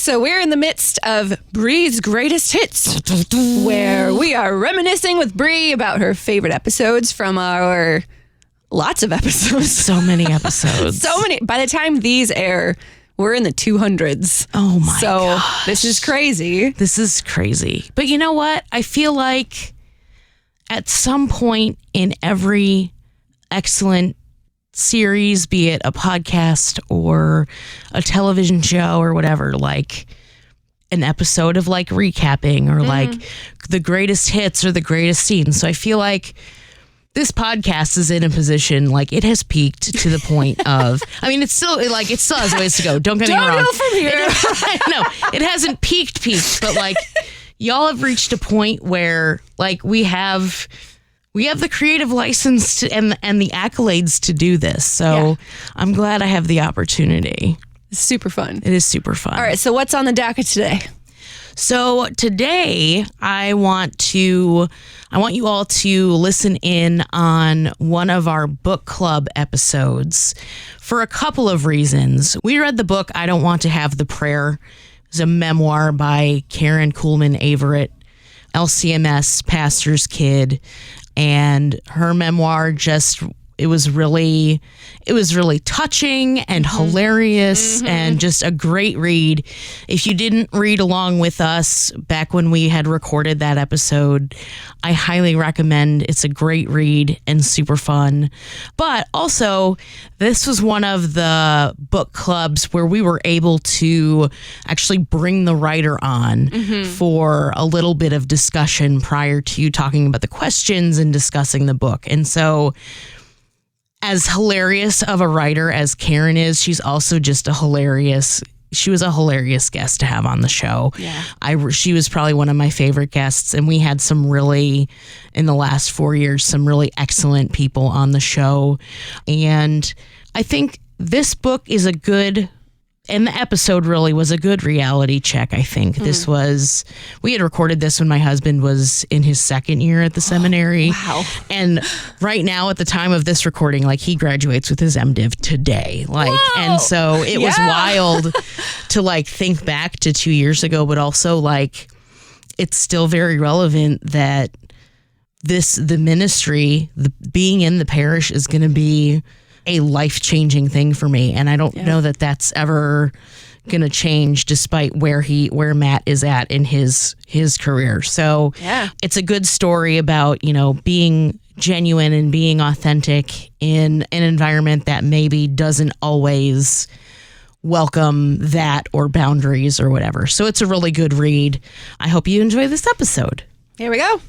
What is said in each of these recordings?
so we're in the midst of Bri's Greatest Hits, where we are reminiscing with Bri about her favorite episodes from our lots of episodes. So many episodes. So many. By the time these air, we're in the 200s. Oh my gosh. This is crazy. This is crazy. But you know what? I feel like at some point in every excellent series, be it a podcast or a television show or whatever, like an episode of like recapping or like the greatest hits or the greatest scenes. So I feel like this podcast is in a position like it has peaked to the point of, I mean, it still has ways to go. Don't get me wrong. Don't go from here. No, it hasn't peaked, but like y'all have reached a point where like we have the creative license to, and the accolades to do this. So I'm glad I have the opportunity. It's super fun. It is super fun. All right. So what's on the docket today? So today I want you all to listen in on one of our book club episodes for a couple of reasons. We read the book, I Don't Want to Have the Prayer. It's a memoir by Karen Kuhlmann Averitt, LCMS pastor's kid. And her memoir it was really touching and hilarious and just a great read. If you didn't read along with us back when we had recorded that episode, I highly recommend. It's a great read and super fun. But also, this was one of the book clubs where we were able to actually bring the writer on for a little bit of discussion prior to talking about the questions and discussing the book. And so, as hilarious of a writer as Karen is, she's also just she was a hilarious guest to have on the show. Yeah. She was probably one of my favorite guests, and we had in the last 4 years, some really excellent people on the show. And I think this book is and the episode really was a good reality check, I think. We had recorded this when my husband was in his second year at the seminary. Wow. And right now, at the time of this recording, like he graduates with his MDiv today. And so it was wild to like think back to 2 years ago, but also like it's still very relevant that the ministry, being in the parish is going to be a life-changing thing for me, and I don't know that that's ever gonna change despite where Matt is at in his career. So it's a good story about being genuine and being authentic in an environment that maybe doesn't always welcome that or boundaries or whatever. So it's a really good read. I hope you enjoy this episode. Here we go.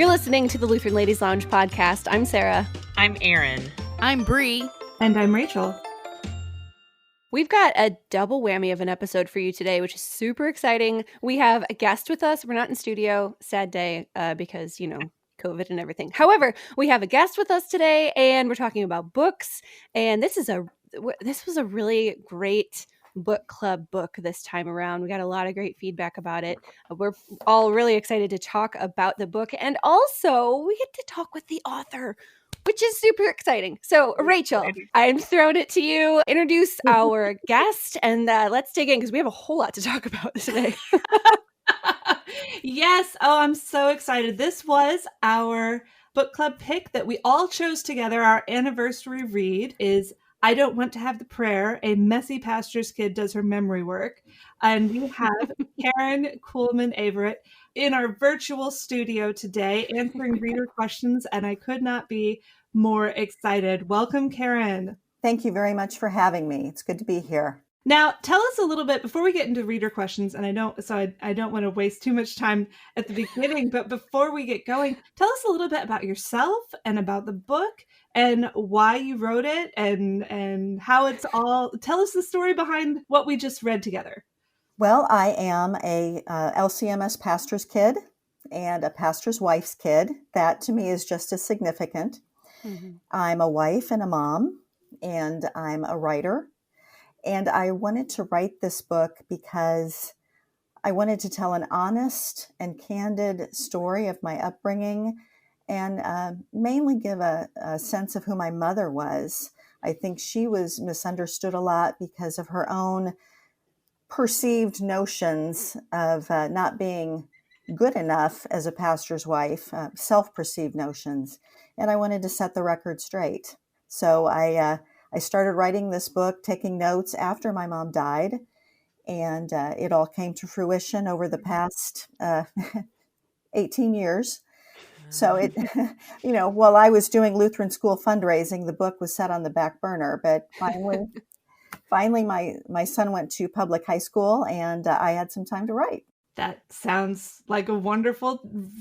Listening to the Lutheran Ladies Lounge podcast. I'm Sarah. I'm Erin. I'm Bri. And I'm Rachel. We've got a double whammy of an episode for you today, which is super exciting. We have a guest with us. We're not in studio. Sad day because, COVID and everything. However, we have a guest with us today, and we're talking about books. And this was a really great book club book this time around. We got a lot of great feedback about it. We're all really excited to talk about the book, and also we get to talk with the author, which is super exciting. So Rachel, I'm throwing it to you. Introduce our guest, and let's dig in because we have a whole lot to talk about today. Yes. Oh, I'm so excited. This was our book club pick that we all chose together. Our anniversary read is I Don't Want to Have the Prayer, A Messy Pastor's Kid Does Her Memory Work. And we have Karen Kuhlmann Averitt in our virtual studio today answering reader questions, and I could not be more excited. Welcome, Karen. Thank you very much for having me. It's good to be here. Now, tell us a little bit before we get into reader questions, and I don't want to waste too much time at the beginning, but before we get going, tell us a little bit about yourself and about the book and why you wrote it and how it's all. Tell us the story behind what we just read together. Well, I am a LCMS pastor's kid. and a pastor's wife's kid. That to me is just as significant. Mhm. I'm a wife and a mom, and I'm a writer. And I wanted to write this book because I wanted to tell an honest and candid story of my upbringing and mainly give a sense of who my mother was. I think she was misunderstood a lot because of her own perceived notions of not being good enough as a pastor's wife, self-perceived notions. And I wanted to set the record straight. So I started writing this book, taking notes after my mom died. And it all came to fruition over the past 18 years. So it, while I was doing Lutheran school fundraising, the book was set on the back burner. But finally, my son went to public high school, and I had some time to write. That sounds like a wonderful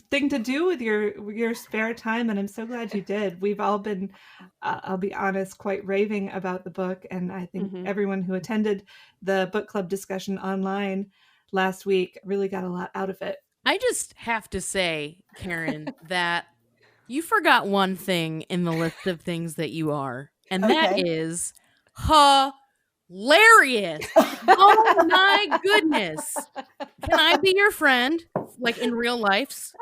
thing to do with your spare time, and I'm so glad you did. We've all been, I'll be honest, quite raving about the book, and I think everyone who attended the book club discussion online last week really got a lot out of it. I just have to say, Karen, that you forgot one thing in the list of things that you are, and that is hilarious. Oh my goodness. Can I be your friend, like in real life?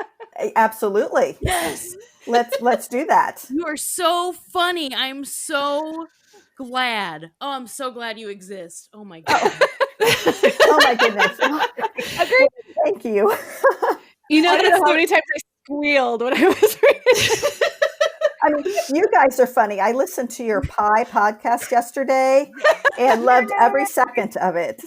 Absolutely. Yes. Let's do that. You are so funny. I'm so glad. Oh, I'm so glad you exist. Oh my god. Oh my goodness. Agreed. Thank you. You know, that's how many times I squealed when I was reading. I mean, you guys are funny. I listened to your pie podcast yesterday and loved every second of it.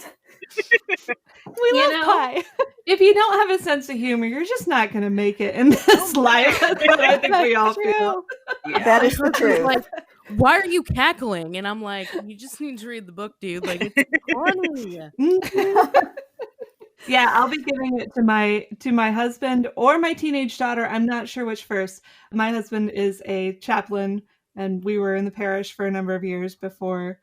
We love pie. If you don't have a sense of humor, you're just not going to make it in this life. That's what I think we all feel. Yeah. That is the truth. Like, why are you cackling? And I'm like, you just need to read the book, dude. Like, it's funny. Yeah, I'll be giving it to my husband or my teenage daughter. I'm not sure which first. My husband is a chaplain, and we were in the parish for a number of years before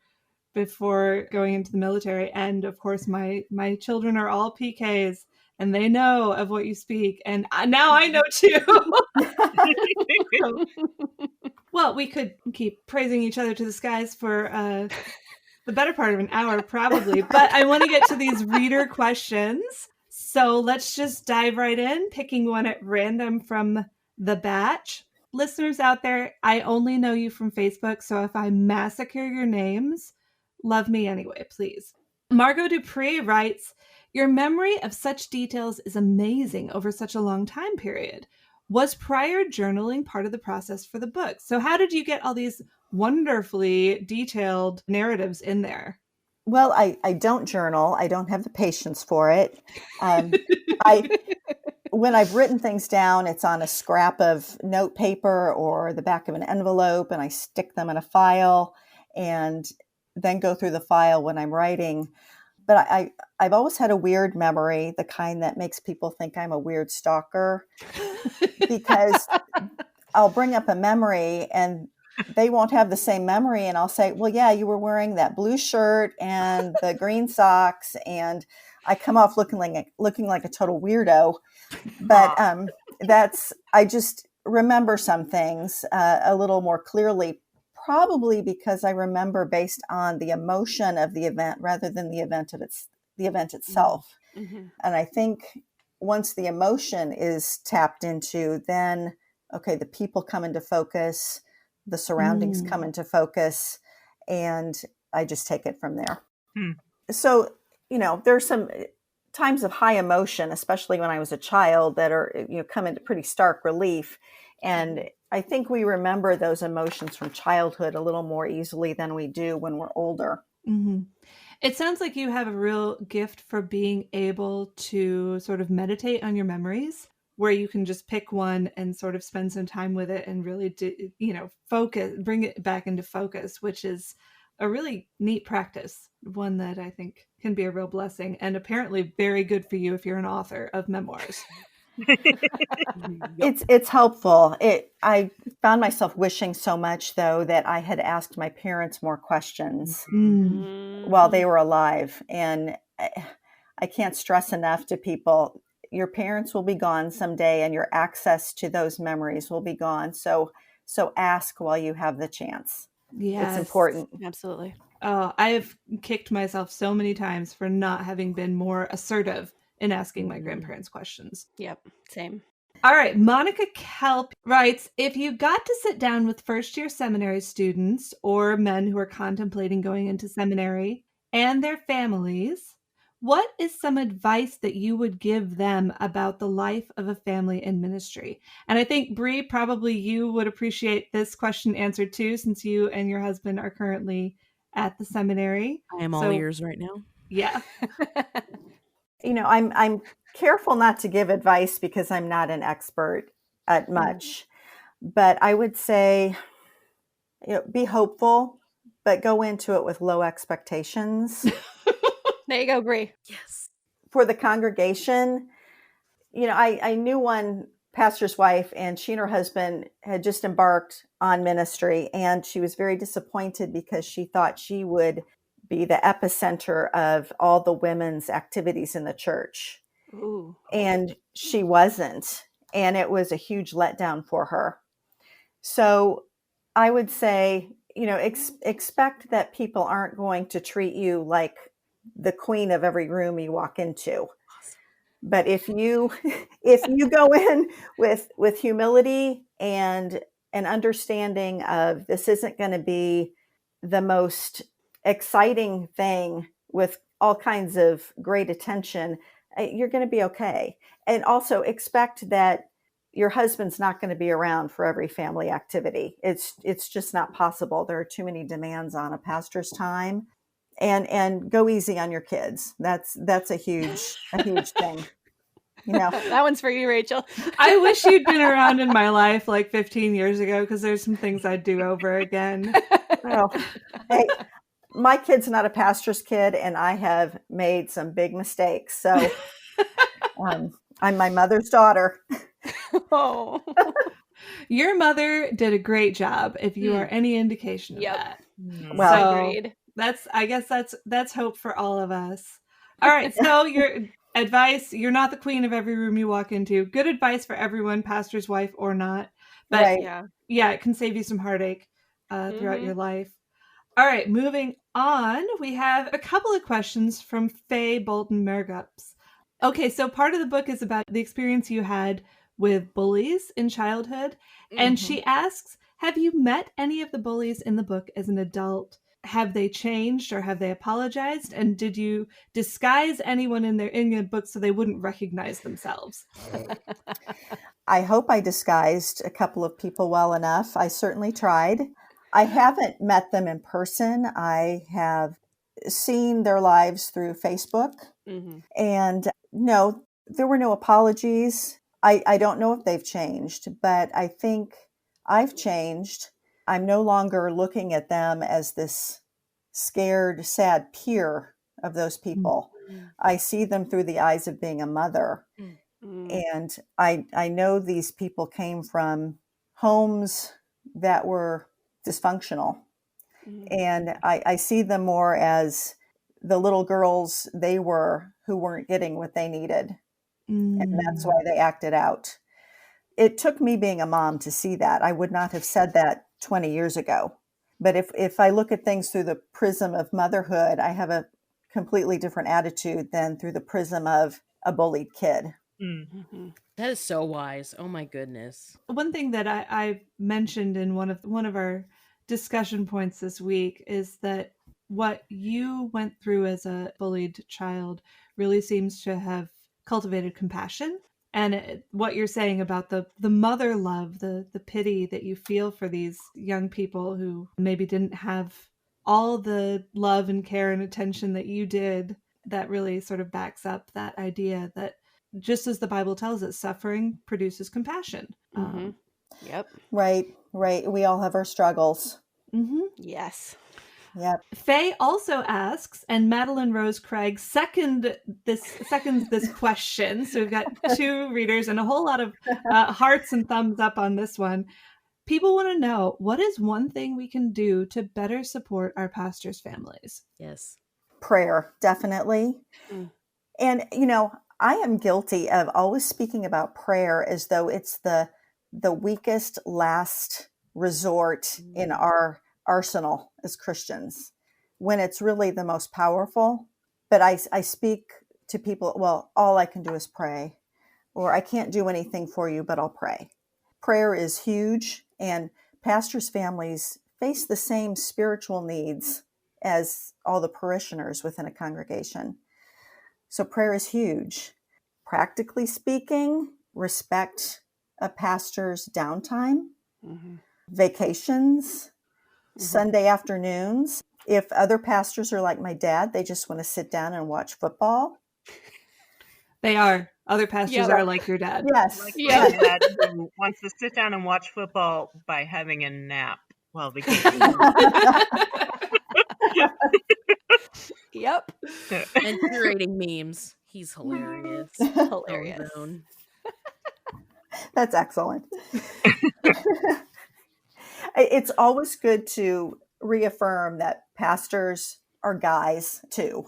going into the military. And of course, my children are all PKs, and they know of what you speak. And now I know too. Well, we could keep praising each other to the skies for the better part of an hour, probably. But I want to get to these reader questions. So let's just dive right in, picking one at random from the batch. Listeners out there, I only know you from Facebook, so if I massacre your names, love me anyway, please. Margot Dupree writes, your memory of such details is amazing over such a long time period. Was prior journaling part of the process for the book? So how did you get all these wonderfully detailed narratives in there? Well, I don't journal. I don't have the patience for it. When I've written things down, it's on a scrap of note paper or the back of an envelope, and I stick them in a file and then go through the file when I'm writing. But I've always had a weird memory, the kind that makes people think I'm a weird stalker, because I'll bring up a memory and they won't have the same memory. And I'll say, well, yeah, you were wearing that blue shirt and the green socks. And I come off looking like a total weirdo. But I just remember some things a little more clearly, probably because I remember based on the emotion of the event rather than the event itself. Mm-hmm. And I think once the emotion is tapped into, then, okay, the people come into focus, the surroundings come into focus, and I just take it from there. So, there's some times of high emotion, especially when I was a child, that are, come into pretty stark relief. And I think we remember those emotions from childhood a little more easily than we do when we're older. Mm-hmm. It sounds like you have a real gift for being able to sort of meditate on your memories, where you can just pick one and sort of spend some time with it and really focus, bring it back into focus, which is a really neat practice, one that I think can be a real blessing and apparently very good for you if you're an author of memoirs. It's helpful. I found myself wishing so much, though, that I had asked my parents more questions while they were alive. And I can't stress enough to people, your parents will be gone someday and your access to those memories will be gone. So ask while you have the chance. Yes. It's important. Absolutely. Oh, I have kicked myself so many times for not having been more assertive in asking my grandparents questions. Yep. Same. All right. Monica Kelp writes, if you got to sit down with first-year seminary students or men who are contemplating going into seminary and their families, what is some advice that you would give them about the life of a family in ministry? And I think, Bri, probably you would appreciate this question answered too, since you and your husband are currently at the seminary. I am all ears right now. Yeah. I'm careful not to give advice because I'm not an expert at much, but I would say, be hopeful, but go into it with low expectations. There you go, Bri. Yes. For the congregation, I knew one pastor's wife, and she and her husband had just embarked on ministry, and she was very disappointed because she thought she would be the epicenter of all the women's activities in the church. Ooh. And she wasn't. And it was a huge letdown for her. So I would say, expect that people aren't going to treat you like the queen of every room you walk into. But if you go in with humility and an understanding of this isn't going to be the most exciting thing with all kinds of great attention, you're going to be okay. And also expect that your husband's not going to be around for every family activity. It's just not possible. There are too many demands on a pastor's time. And go easy on your kids. That's a huge thing. That one's for you, Rachel. I wish you'd been around in my life like 15 years ago, because there's some things I'd do over again. Well, hey, my kid's not a pastor's kid, and I have made some big mistakes. So I'm my mother's daughter. Oh. Your mother did a great job, if you are any indication of that. Well, agreed. I guess that's hope for all of us. All right, so your advice, you're not the queen of every room you walk into. Good advice for everyone, pastor's wife or not. But right. yeah, it can save you some heartache throughout your life. All right, moving on, we have a couple of questions from Faye Bolton Mergups. Okay, so part of the book is about the experience you had with bullies in childhood. And she asks, have you met any of the bullies in the book as an adult? Have they changed or have they apologized? And did you disguise anyone in your book so they wouldn't recognize themselves? I hope I disguised a couple of people well enough. I certainly tried. I haven't met them in person. I have seen their lives through Facebook. And no, there were no apologies. I don't know if they've changed, but I think I've changed. I'm no longer looking at them as this scared, sad peer of those people. I see them through the eyes of being a mother. And I know these people came from homes that were dysfunctional. And I see them more as the little girls they were who weren't getting what they needed. And that's why they acted out. It took me being a mom to see that. I would not have said that 20 years ago. But if I look at things through the prism of motherhood, I have a completely different attitude than through the prism of a bullied kid. That is so wise. Oh my goodness. One thing that I mentioned in one of our discussion points this week is that what you went through as a bullied child really seems to have cultivated compassion. And what you're saying about the mother love, the pity that you feel for these young people who maybe didn't have all the love and care and attention that you did, that really sort of backs up that idea that just as the Bible tells us, suffering produces compassion. Yep. Right. We all have our struggles. Yes. Yep. Faye also asks, and Madeline Rose Craig seconds this question. So we've got two readers and a whole lot of hearts and thumbs up on this one. People want to know, what is one thing we can do to better support our pastors' families? Yes. Prayer, definitely. And, I am guilty of always speaking about prayer as though it's the weakest last resort in our arsenal as Christians, when it's really the most powerful. But I speak to people, well, all I can do is pray, or I can't do anything for you, but I'll pray. Prayer is huge, and pastors' families face the same spiritual needs as all the parishioners within a congregation. So prayer is huge. Practically speaking, respect a pastor's downtime, vacations, Sunday afternoons. If other pastors are like my dad, they just want to sit down and watch football. They are. Other pastors are like your dad. Yes. Like my dad, who wants to sit down and watch football by having a nap while vacation. Yep. And curating memes. He's hilarious. Hilarious. That's excellent. It's always good to reaffirm that pastors are guys too.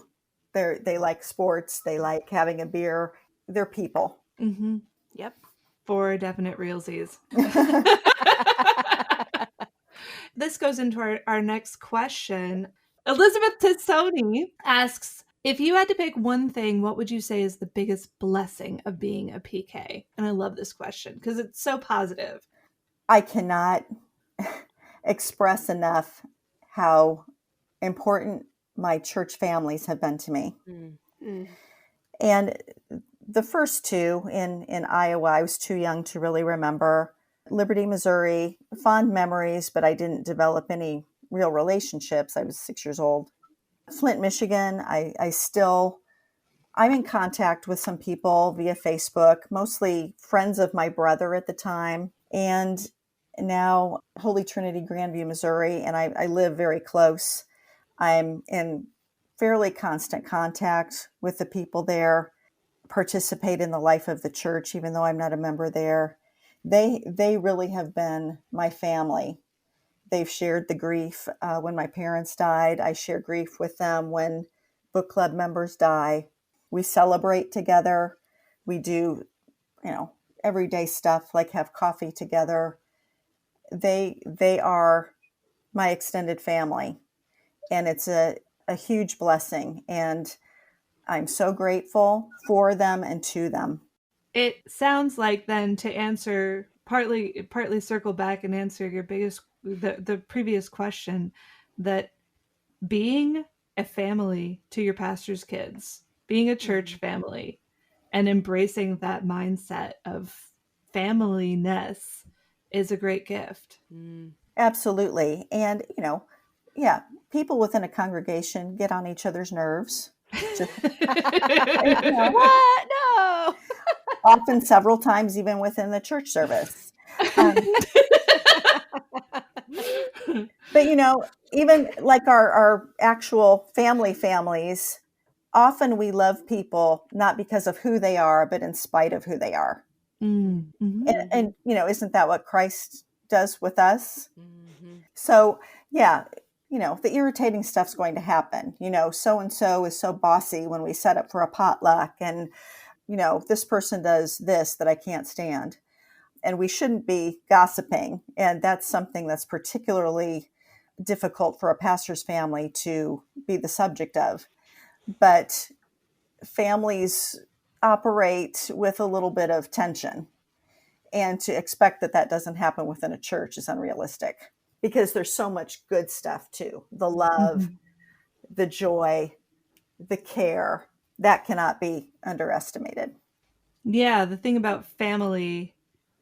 They like sports. They like having a beer. They're people. Mm-hmm. Yep. 4 definite realsies. This goes into our next question. Elizabeth Tissoni asks, if you had to pick one thing, what would you say is the biggest blessing of being a PK? And I love this question because it's so positive. I cannot express enough how important my church families have been to me. And the first 2 in Iowa, I was too young to really remember. Liberty, Missouri, fond memories, but I didn't develop any real relationships. I was 6 years old. Flint, Michigan, I'm in contact with some people via Facebook, mostly friends of my brother at the time. And now Holy Trinity, Grandview, Missouri, and I live very close. I'm in fairly constant contact with the people there, participate in the life of the church, even though I'm not a member there. They really have been my family. They've shared the grief when my parents died. I share grief with them when book club members die. We celebrate together. We do, everyday stuff like have coffee together. They are my extended family, and it's a huge blessing. And I'm so grateful for them and to them. It sounds like then, to answer partly circle back and answer your the previous question, that being a family to your pastor's kids, being a church family, and embracing that mindset of familyness is a great gift. Absolutely. And, people within a congregation get on each other's nerves. What? No. Often several times, even within the church service. But, even like our actual families, often we love people not because of who they are, but in spite of who they are. Mm-hmm. And isn't that what Christ does with us? So, the irritating stuff's going to happen. So-and-so is so bossy when we set up for a potluck, and, this person does this that I can't stand. And we shouldn't be gossiping. And that's something that's particularly difficult for a pastor's family to be the subject of. But families operate with a little bit of tension. And to expect that doesn't happen within a church is unrealistic, because there's so much good stuff too. The love, the joy, the care, that cannot be underestimated. Yeah, the thing about family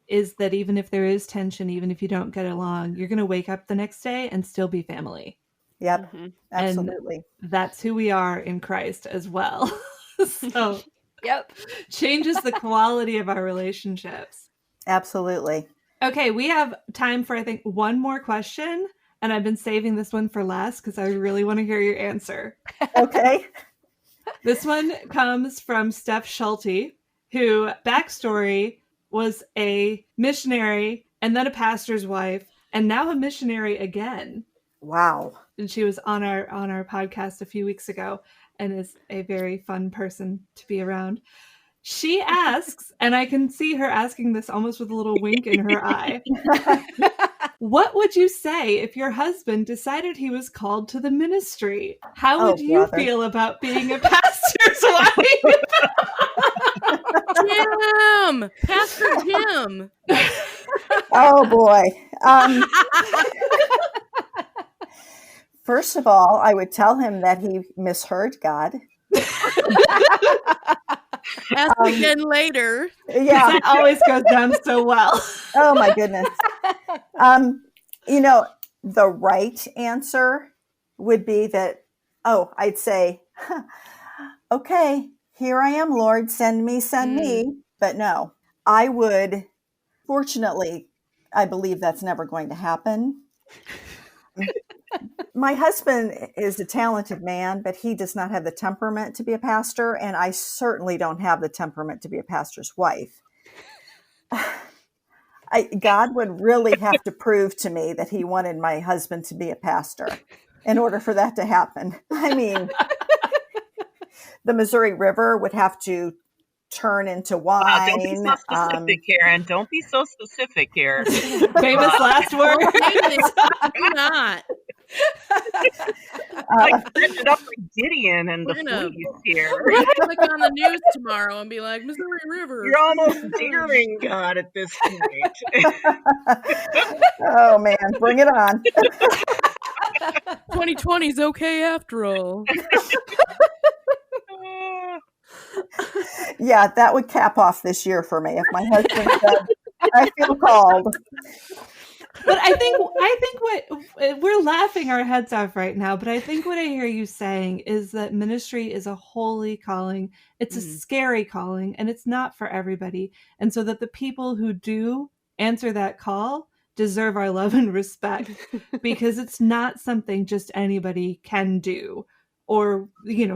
is that even if there is tension, even if you don't get along, you're going to wake up the next day and still be family. Yep, absolutely. And that's who we are in Christ as well. So, Yep, changes the quality of our relationships. Absolutely. Okay, we have time for, I think, one more question. And I've been saving this one for last because I really want to hear your answer. Okay. This one comes from Steph Schulte, who, backstory, was a missionary and then a pastor's wife and now a missionary again. Wow. And she was on our podcast a few weeks ago and is a very fun person to be around. She asks, and I can see her asking this almost with a little wink in her eye. What would you say if your husband decided he was called to the ministry? How would you brother. feel about being a pastor's wife? Jim! Pastor Jim! Oh boy. First of all, I would tell him that he misheard God. Ask again later. Yeah. That always goes down so well. Oh my goodness. The right answer would be that, I'd say, okay, here I am, Lord, send me. But no, I would, fortunately, I believe that's never going to happen. My husband is a talented man, but he does not have the temperament to be a pastor, and I certainly don't have the temperament to be a pastor's wife. God would really have to prove to me that he wanted my husband to be a pastor in order for that to happen. I mean, the Missouri River would have to turn into wine. Don't be so specific, Karen. Don't be so specific here. Famous last word. Do not. Like set it up like Gideon and the We're gonna- fleas here. We're gonna click on the news tomorrow and be like, Missouri River. You're almost daring God at this point. Oh man, bring it on. 2020 is okay after all. Yeah, that would cap off this year for me if my husband said, I feel called. But I think what we're laughing our heads off right now, but I think what I hear you saying is that ministry is a holy calling. It's a scary calling, and it's not for everybody. And so that the people who do answer that call deserve our love and respect, because it's not something just anybody can do or,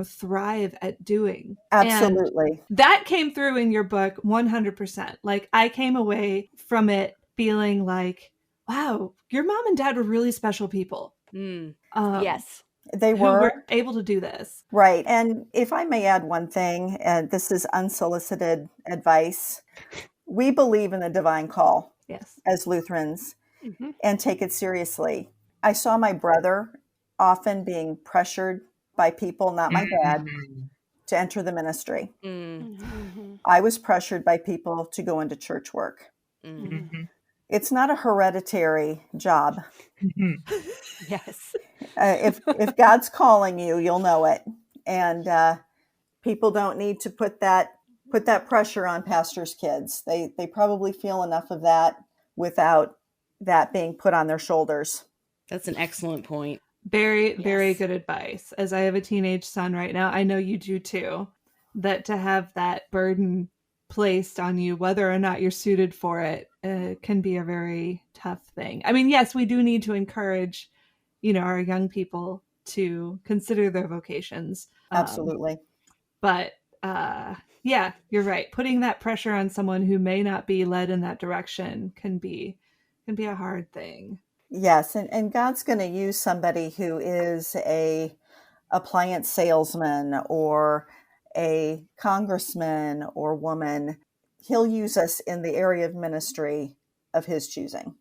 thrive at doing. Absolutely. And that came through in your book 100%. Like, I came away from it feeling like, wow, your mom and dad were really special people. Yes. They Who were able to do this. Right. And if I may add one thing, and this is unsolicited advice, we believe in the divine call as Lutherans and take it seriously. I saw my brother often being pressured by people, not my dad, to enter the ministry. I was pressured by people to go into church work. It's not a hereditary job. Yes. If God's calling you, you'll know it. And people don't need to put that pressure on pastors' kids. They probably feel enough of that without that being put on their shoulders. That's an excellent point. Very, very good advice. As I have a teenage son right now, I know you do too, that to have that burden placed on you, whether or not you're suited for it, can be a very tough thing. I mean, yes, we do need to encourage, our young people to consider their vocations. Absolutely. But yeah, you're right. Putting that pressure on someone who may not be led in that direction can be a hard thing. Yes, and God's going to use somebody who is a appliance salesman or a congressman or woman. He'll use us in the area of ministry of his choosing.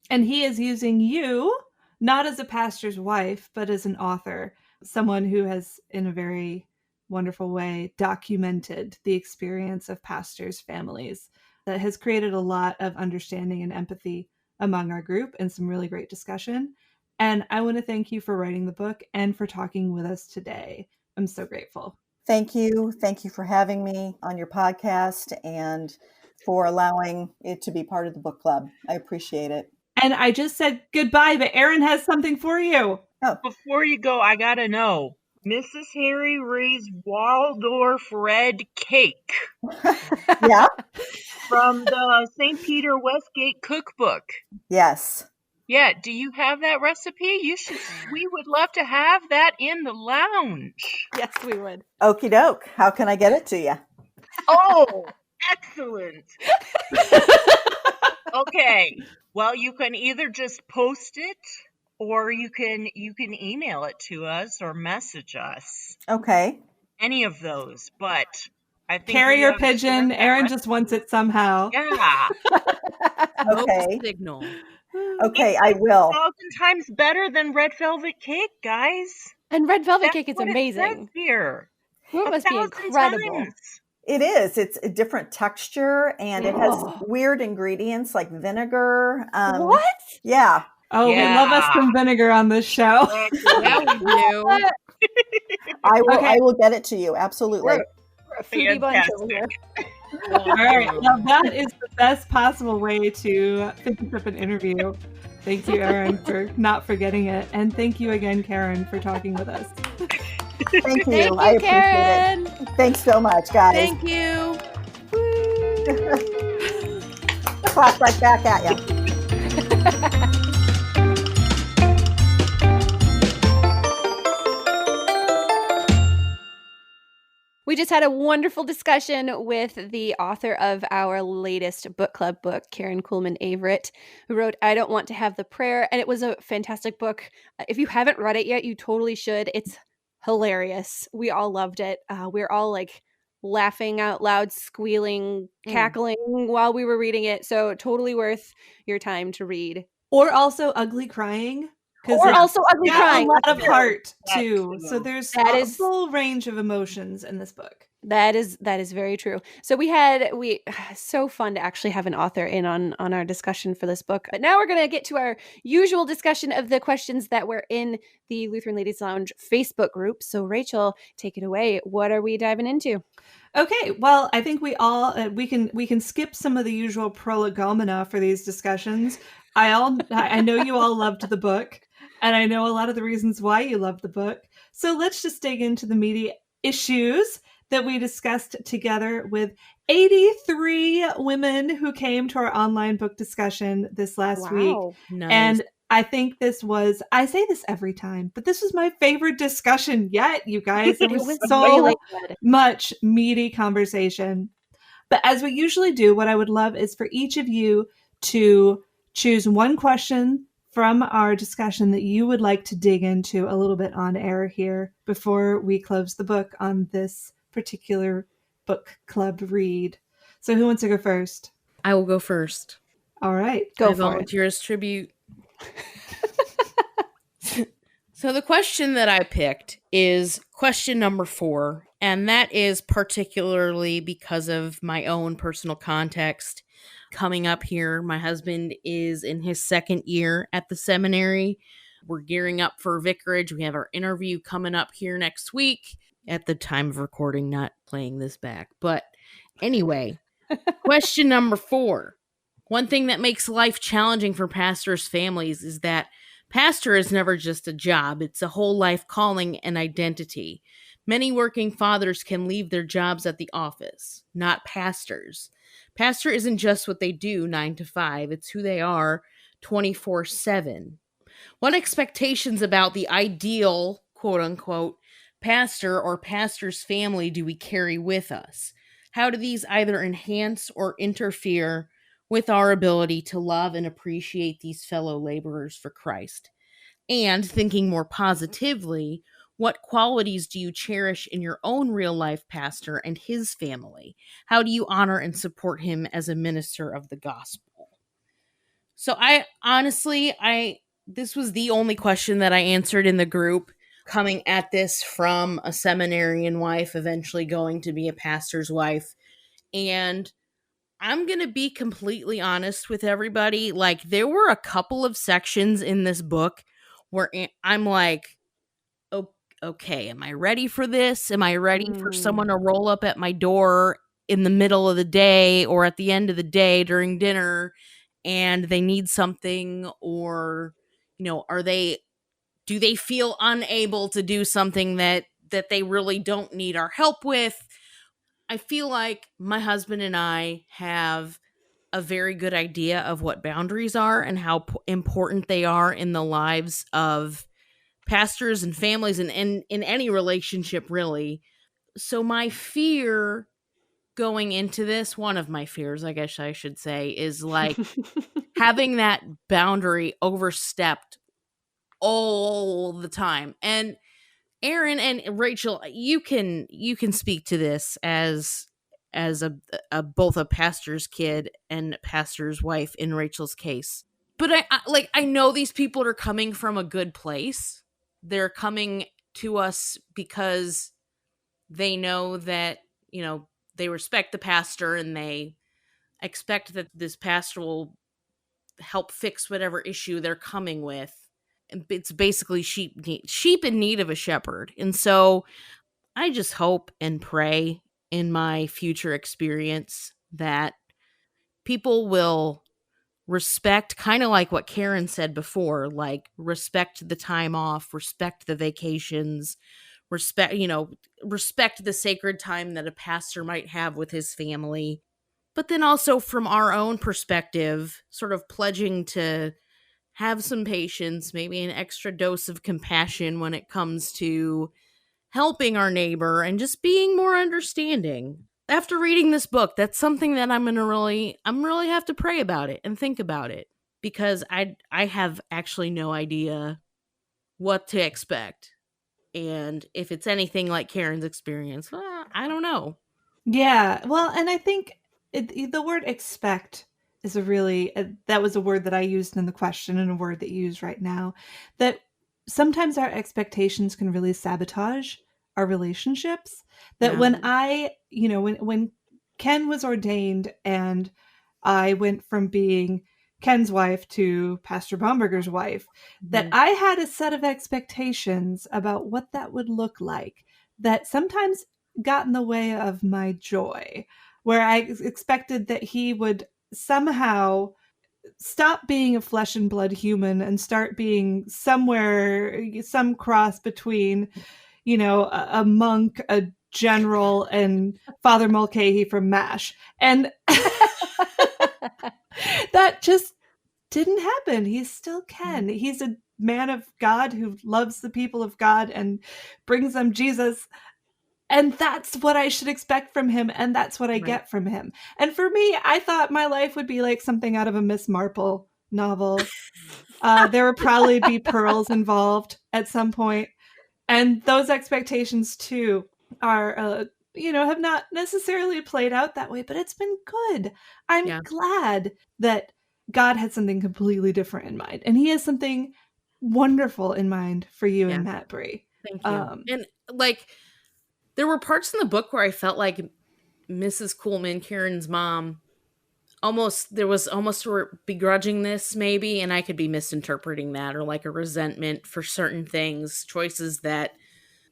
And he is using you, not as a pastor's wife, but as an author, someone who has, in a very wonderful way, documented the experience of pastors' families that has created a lot of understanding and empathy among our group and some really great discussion. And I want to thank you for writing the book and for talking with us today. I'm so grateful. Thank you. Thank you for having me on your podcast and for allowing it to be part of the book club. I appreciate it. And I just said goodbye, but Erin has something for you. Oh. Before you go, I gotta know. Mrs. Harry Ray's Waldorf Red Cake. Yeah? From the St. Peter Westgate cookbook. Yes. Yeah, do you have that recipe? We would love to have that in the lounge. Yes, we would. Okie doke. How can I get it to you? Oh, excellent. Okay. Well, you can either just post it or you can email it to us or message us. Okay. Any of those, but I think Carrier we ought to share pigeon. that Erin recipe. just wants it somehow. Yeah. Okay. Signal. Okay, I will. 1,000 times better than red velvet cake, guys. And red velvet That's cake is what it says amazing. here. Ooh, it must be 1,000 incredible. times. It is. It's a different texture, and it has Oh. weird ingredients like vinegar. What? Yeah. Oh, we love us some vinegar on this show. Yeah, we do. I will. Okay. I will get it to you. Absolutely. We're a foodie bunch over here. All right. Now that is the best possible way to finish up an interview. Thank you, Erin, for not forgetting it. And thank you again, Karen, for talking with us. Thank you. Thank you, I appreciate Karen. it. Thanks so much, guys. Thank you. Clap right back at you. We just had a wonderful discussion with the author of our latest book club book, Karen Kuhlmann Averitt, who wrote I Don't Want to Have the Prayer. And it was a fantastic book. If you haven't read it yet, you totally should. It's hilarious. We all loved it. We're all like laughing out loud, squealing, cackling while we were reading it. So totally worth your time to read. Or also ugly crying. Or also ugly crying. A lot of heart That too. too. So there's That a is- full range of emotions in this book. That is very true. So we so fun to actually have an author in on our discussion for this book. But now we're going to get to our usual discussion of the questions that were in the Lutheran Ladies Lounge Facebook group. So Rachel, take it away. What are we diving into? Okay, well, I think we all we can skip some of the usual prolegomena for these discussions. I know you all loved the book, and I know a lot of the reasons why you loved the book. So let's just dig into the meaty issues that we discussed together with 83 women who came to our online book discussion this last week. Nice. And I think I say this every time, but this was my favorite discussion yet, you guys. It was so really good. much meaty conversation. But as we usually do, what I would love is for each of you to choose one question from our discussion that you would like to dig into a little bit on air here before we close the book on this particular book club read. So who wants to go first? I will go first. All right. Go I for it. volunteer as tribute. So the question that I picked is question number 4, and that is particularly because of my own personal context. Coming up here, my husband is in his 2nd year at the seminary. We're gearing up for vicarage. We have our interview coming up here next week. At the time of recording, not playing this back. But anyway, question number 4. One thing that makes life challenging for pastors' families is that pastor is never just a job. It's a whole life calling and identity. Many working fathers can leave their jobs at the office, not pastors. Pastor isn't just what they do 9 to 5. It's who they are 24/7. What expectations about the ideal, quote unquote, pastor or pastor's family do we carry with us? How do these either enhance or interfere with our ability to love and appreciate these fellow laborers for Christ? And thinking more positively, what qualities do you cherish in your own real life pastor and his family? How do you honor and support him as a minister of the gospel? So this was the only question that I answered in the group, coming at this from a seminarian wife, eventually going to be a pastor's wife. And I'm going to be completely honest with everybody. Like, there were a couple of sections in this book where I'm like, okay, am I ready for this? Am I ready for someone to roll up at my door in the middle of the day or at the end of the day during dinner and they need something? Or, do they feel unable to do something that they really don't need our help with? I feel like my husband and I have a very good idea of what boundaries are and how important they are in the lives of pastors and families and in any relationship, really. So my fear going into this, one of my fears, I guess I should say, is like having that boundary overstepped all the time. And Erin and Rachel, you can speak to this as as a both a pastor's kid and pastor's wife in Rachel's case. But I know these people are coming from a good place. They're coming to us because they know that, they respect the pastor and they expect that this pastor will help fix whatever issue they're coming with. And it's basically sheep in need of a shepherd. And so I just hope and pray in my future experience that people will respect, kind of like what Karen said before, like respect the time off, respect the vacations, respect the sacred time that a pastor might have with his family. But then also from our own perspective, sort of pledging to have some patience, maybe an extra dose of compassion when it comes to helping our neighbor and just being more understanding. After reading this book, that's something that I'm really have to pray about it and think about it, because I have actually no idea what to expect. And if it's anything like Karen's experience, well, I don't know. Yeah. Well, and I think the word expect is that was a word that I used in the question and a word that you use right now, that sometimes our expectations can really sabotage our relationships. That Yeah. when Ken was ordained and I went from being Ken's wife to Pastor Baumberger's wife, that I had a set of expectations about what that would look like that sometimes got in the way of my joy, where I expected that he would somehow stop being a flesh and blood human and start being some cross between, a monk, a general, and Father Mulcahy from MASH. And that just didn't happen. He's still Ken. He's a man of God who loves the people of God and brings them Jesus. And that's what I should expect from him. And that's what I get from him. And for me, I thought my life would be like something out of a Miss Marple novel. There would probably be pearls involved at some point. And those expectations, too, are, have not necessarily played out that way, but it's been good. I'm glad that God had something completely different in mind. And he has something wonderful in mind for you and Matt, Bri. Thank you. And there were parts in the book where I felt like Mrs. Kuhlmann, Karen's mom, there was almost a begrudgingness maybe, and I could be misinterpreting that, or like a resentment for certain things, choices that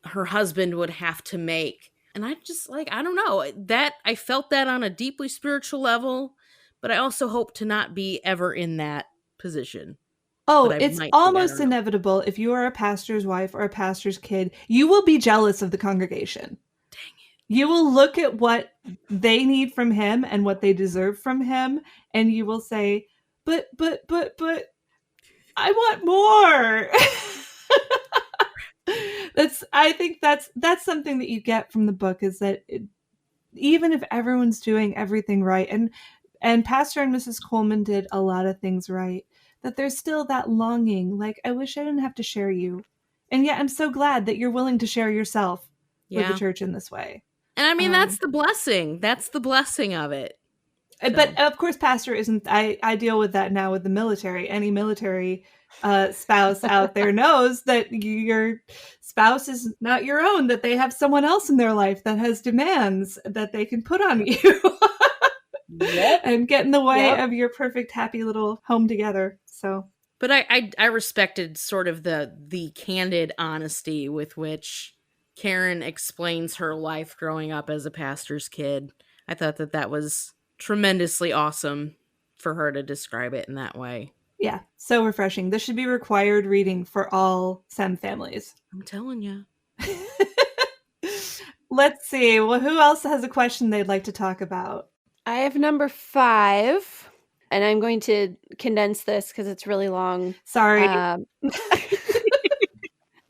her husband would have to make. And I just I don't know, that I felt that on a deeply spiritual level, but I also hope to not be ever in that position. Oh, it's almost inevitable. If you are a pastor's wife or a pastor's kid, you will be jealous of the congregation. Dang it. You will look at what they need from him and what they deserve from him, and you will say, but, I want more. I think that's something that you get from the book, is that even if everyone's doing everything right, and Pastor and Mrs. Kuhlmann did a lot of things right, that there's still that longing, like, I wish I didn't have to share you. And yet I'm so glad that you're willing to share yourself with the church in this way. And I mean, that's the blessing. That's the blessing of it. So. But of course, pastor isn't, I deal with that now with the military. Any military spouse out there knows that your spouse is not your own, that they have someone else in their life that has demands that they can put on you. And get in the way of your perfect, happy little home together. So, but I respected sort of the candid honesty with which Karen explains her life growing up as a pastor's kid. I thought that was tremendously awesome for her to describe it in that way. Yeah, so refreshing. This should be required reading for all SEM families. I'm telling you. Let's see. Well, who else has a question they'd like to talk about? I have number 5, and I'm going to condense this because it's really long. Sorry. It's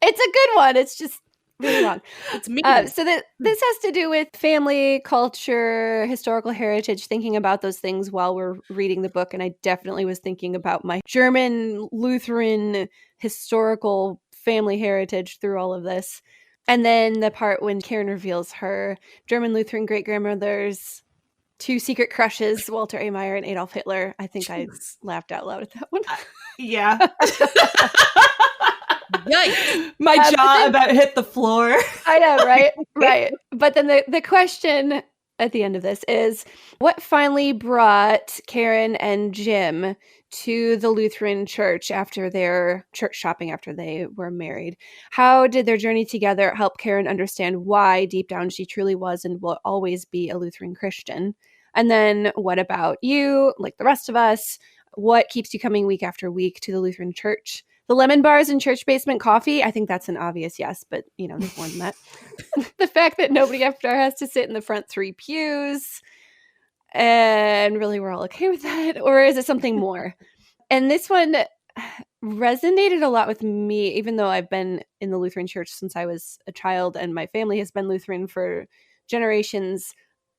a good one. It's just really long. It's me. So this has to do with family, culture, historical heritage, thinking about those things while we're reading the book. And I definitely was thinking about my German Lutheran historical family heritage through all of this. And then the part when Karen reveals her German Lutheran great-grandmother's 2 secret crushes, Walter A. Meyer and Adolf Hitler. I think I laughed out loud at that one. Yeah. Yikes. My But jaw then- about hit the floor. I know, right? Right. But then the question at the end of this is, what finally brought Karen and Jim to the Lutheran church after their church shopping after they were married? How did their journey together help Karen understand why deep down she truly was and will always be a Lutheran Christian? And then what about you, like the rest of us? What keeps you coming week after week to the Lutheran church? The lemon bars and church basement coffee, I think that's an obvious yes, but there's more than that. The fact that nobody after has to sit in the front 3 pews, and really we're all okay with that, or is it something more? And this one resonated a lot with me, even though I've been in the Lutheran church since I was a child, and my family has been Lutheran for generations.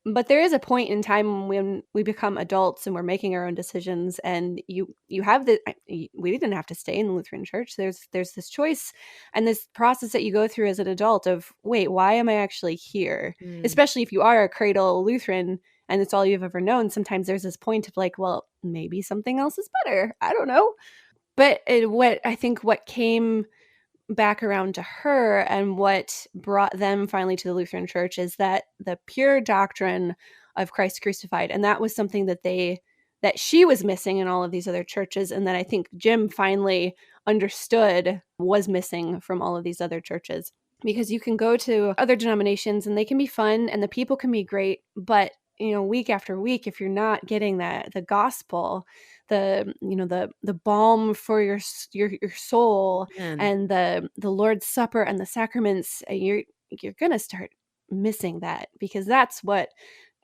But there is a point in time when we become adults and we're making our own decisions, and you have we didn't have to stay in the Lutheran church. There's this choice and this process that you go through as an adult of, wait, why am I actually here? Especially if you are a cradle Lutheran and it's all you've ever known. Sometimes there's this point of like, well, maybe something else is better. I don't know. But what came back around to her and what brought them finally to the Lutheran church is that the pure doctrine of Christ crucified. And that was something that she was missing in all of these other churches. And that I think Jim finally understood was missing from all of these other churches. Because you can go to other denominations and they can be fun and the people can be great, but week after week, if you're not getting the gospel, the balm for your soul, and the Lord's Supper and the sacraments, you're gonna start missing that, because that's what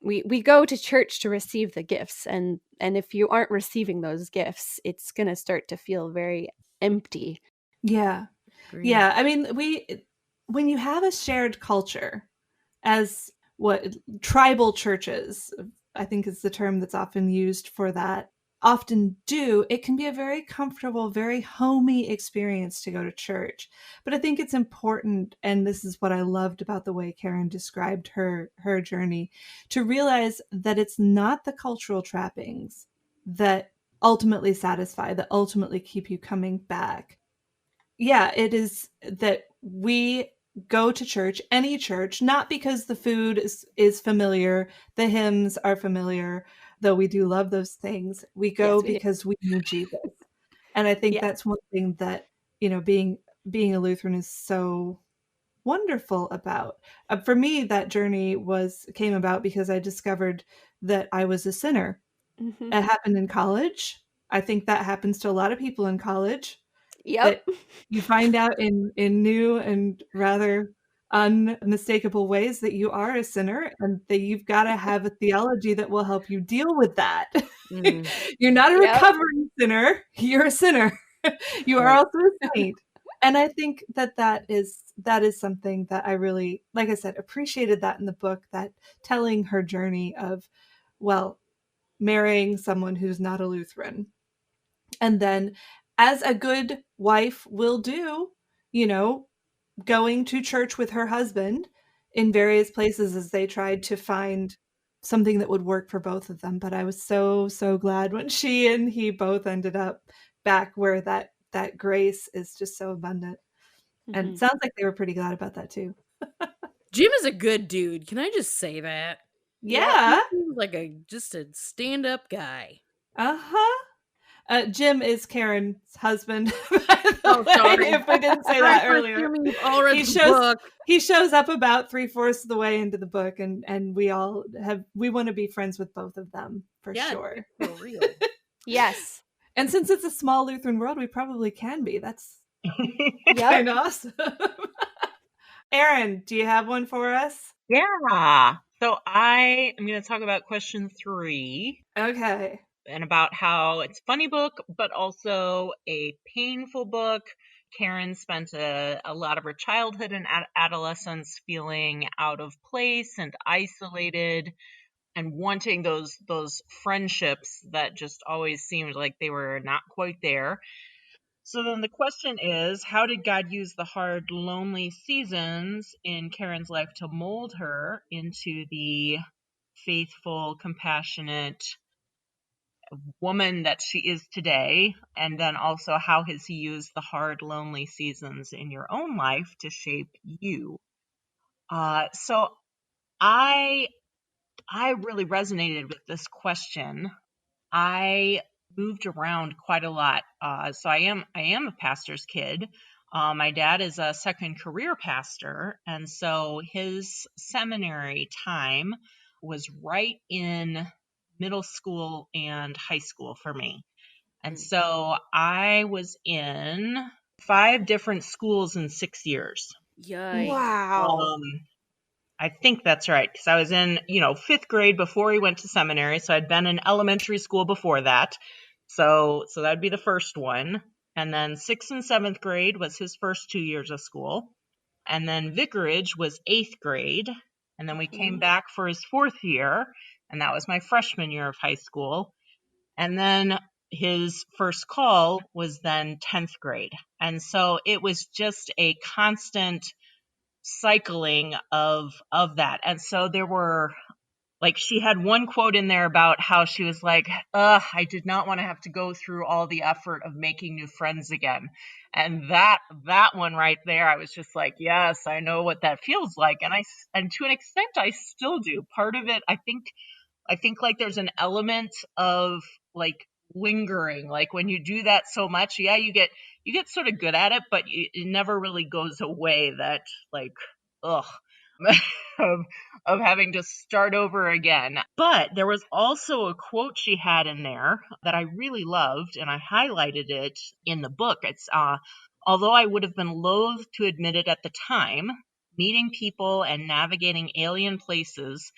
we go to church to receive the gifts, and if you aren't receiving those gifts, it's gonna start to feel very empty. Yeah. Agreed. Yeah. I mean, when you have a shared culture, as what tribal churches, I think is the term that's often used for that, often do, it can be a very comfortable, very homey experience to go to church. But I think it's important, and this is what I loved about the way Karen described her journey, to realize that it's not the cultural trappings that ultimately satisfy, that ultimately keep you coming back. Yeah, it is that we go to church, any church, not because the food is familiar, the hymns are familiar, though we do love those things. We go Yes, we do. because we need Jesus. And I think Yeah. that's one thing that, being a Lutheran is so wonderful about. For me, that journey came about because I discovered that I was a sinner. Mhm. It happened in college. I think that happens to a lot of people in college. Yep. That you find out in new and rather unmistakable ways that you are a sinner, and that you've got to have a theology that will help you deal with that. You're not a Yep. recovering sinner, you're a sinner. You are Right. also a saint. And I think that is something that I really, like I said, appreciated that in the book, that telling her journey of, well, marrying someone who's not a Lutheran. And then, as a good wife will do, going to church with her husband in various places as they tried to find something that would work for both of them. But I was so, so glad when she and he both ended up back where that grace is just so abundant. And it Mhm. sounds like they were pretty glad about that too. Jim is a good dude. Can I just say that? Yeah. He seems like just a stand-up guy. Uh-huh. Jim is Karen's husband, by the Oh, way, sorry. if we didn't say that I'm earlier. assuming you've all read He the shows- book. He shows up about 3/4 of the way into the book, and we all we want to be friends with both of them for Yeah, sure. for real. Yes. And since it's a small Lutheran world, we probably can be. That's Yep. kind of awesome. Erin, do you have one for us? Yeah. So I am going to talk about question 3 Okay. and about how it's a funny book, but also a painful book. Karen spent a lot of her childhood and adolescence feeling out of place and isolated, and wanting those friendships that just always seemed like they were not quite there. So then the question is, how did God use the hard, lonely seasons in Karen's life to mold her into the faithful, compassionate woman that she is today? And then also, how has he used the hard, lonely seasons in your own life to shape you? So I really resonated with this question. I moved around quite a lot. So I am a pastor's kid. My dad is a second career pastor, and so his seminary time was right in middle school and high school for me. And so I was in 5 different schools in 6 years. Yikes. Wow. I think that's right, because I was in, 5th grade before he went to seminary, so I'd been in elementary school before that. So that'd be the first one. And then 6th and 7th grade was his first 2 years of school. And then vicarage was 8th grade. And then we came back for his 4th year, and that was my freshman year of high school. And then his first call was then 10th grade. And so it was just a constant cycling of that. And so there were, like, she had one quote in there about how she was like, I did not want to have to go through all the effort of making new friends again. And that one right there, I was just like, yes, I know what that feels like. And to an extent, I still do. Part of it, I think like there's an element of like lingering, like when you do that so much, yeah, you get sort of good at it, but it never really goes away, that like, ugh, of having to start over again. But there was also a quote she had in there that I really loved, and I highlighted it in the book. It's although I would have been loath to admit it at the time, meeting people and navigating alien places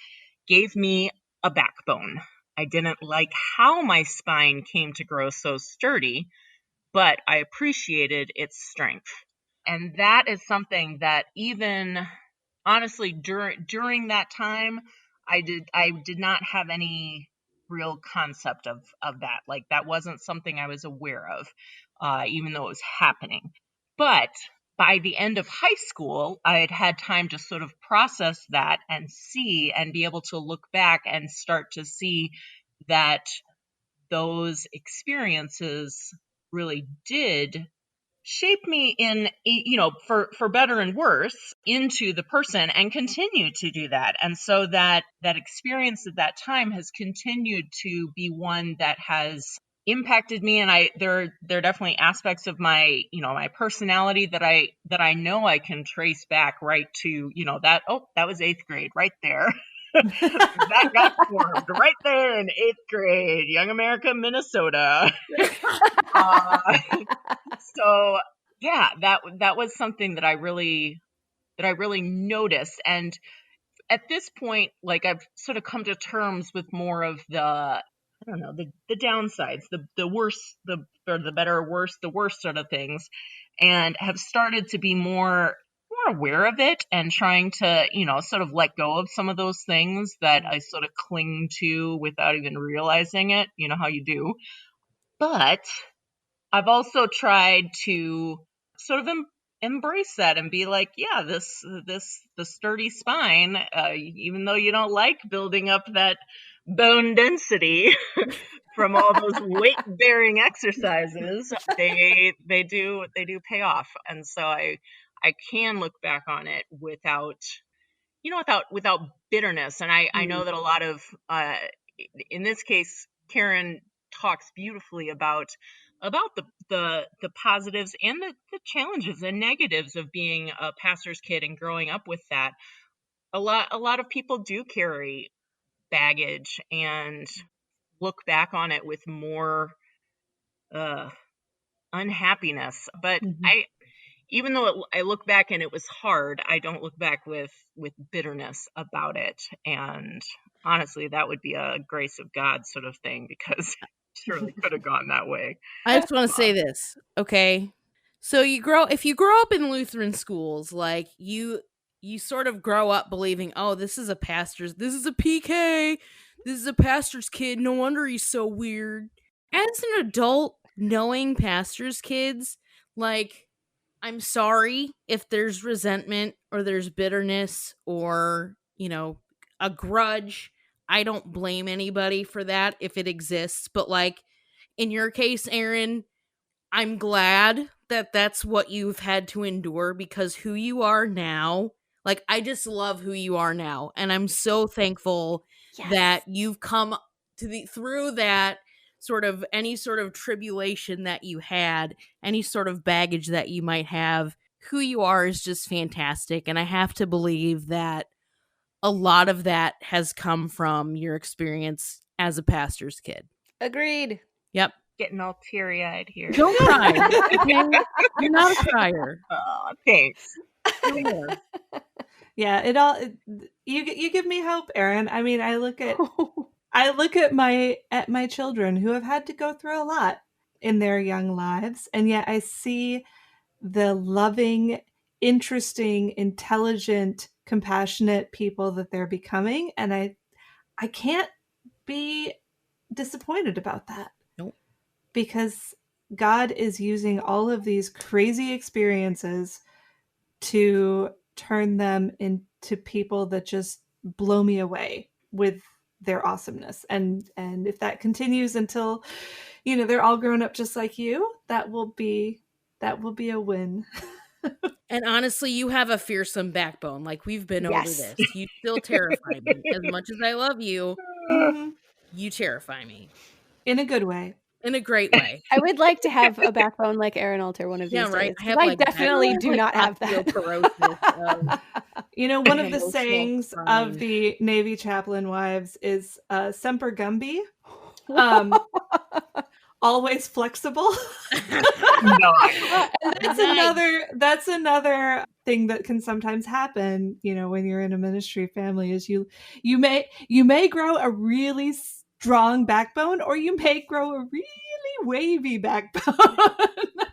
gave me a backbone. I didn't like how my spine came to grow so sturdy, but I appreciated its strength. And that is something that even honestly during that time, I did not have any real concept of that. Like, that wasn't something I was aware of, even though it was happening. But by the end of high school, I had had time to sort of process that and see, and be able to look back and start to see that those experiences really did shape me in, for better and worse, into the person, and continue to do that. And so that experience at that time has continued to be one that has impacted me. And there are definitely aspects of my, my personality that I know I can trace back right to, that was 8th grade right there. That got formed right there in 8th grade, Young America, Minnesota. So yeah, that was something that I really noticed. And at this point, like, I've sort of come to terms with more of the, I don't know, the downsides, the worse, or the better or worse, the worst sort of things, and have started to be more aware of it, and trying to, sort of let go of some of those things that I sort of cling to without even realizing it, how you do. But I've also tried to sort of embrace that and be like, yeah, the sturdy spine, even though you don't like building up that bone density from all those weight bearing exercises, they do pay off. And so I can look back on it without, without bitterness. And I know that a lot of, in this case, Karen talks beautifully about the positives and the challenges and negatives of being a pastor's kid and growing up with that. A lot of people do carry baggage and look back on it with more unhappiness. But even though I look back and it was hard, I don't look back with bitterness about it. And honestly, that would be a grace of God sort of thing, because it surely could have gone that way. I just want to say this, okay? So if you grow up in Lutheran schools, like you sort of grow up believing, oh, this is a PK, this is a pastor's kid, no wonder he's so weird. As an adult, knowing pastors' kids, like, I'm sorry if there's resentment or there's bitterness or, a grudge. I don't blame anybody for that if it exists. But, like, in your case, Erin, I'm glad that that's what you've had to endure, because who you are now, like, I just love who you are now. And I'm so thankful that you've come through that any sort of tribulation that you had, any sort of baggage that you might have. Who you are is just fantastic. And I have to believe that a lot of that has come from your experience as a pastor's kid. Agreed. Yep. Getting all teary-eyed here. Don't cry. Okay? You're not a crier. Oh, thanks. Yeah, you give me hope, Erin. I mean, I look at my children who have had to go through a lot in their young lives, and yet I see the loving, interesting, intelligent, compassionate people that they're becoming, and I can't be disappointed about that. Nope. Because God is using all of these crazy experiences to turn them into people that just blow me away with their awesomeness. And if that continues until, they're all grown up just like you, that will be a win. And honestly, you have a fearsome backbone. Like, we've been over this. You still terrify me. As much as I love you, you terrify me. In a good way. In a great way. I would like to have a backbone like Erin Alter one of these days. I definitely do not have that. One of the sayings of the Navy chaplain wives is Semper Gumby. Always flexible. That's another thing that can sometimes happen, when you're in a ministry family, is you may grow a really strong backbone, or you may grow a really wavy backbone.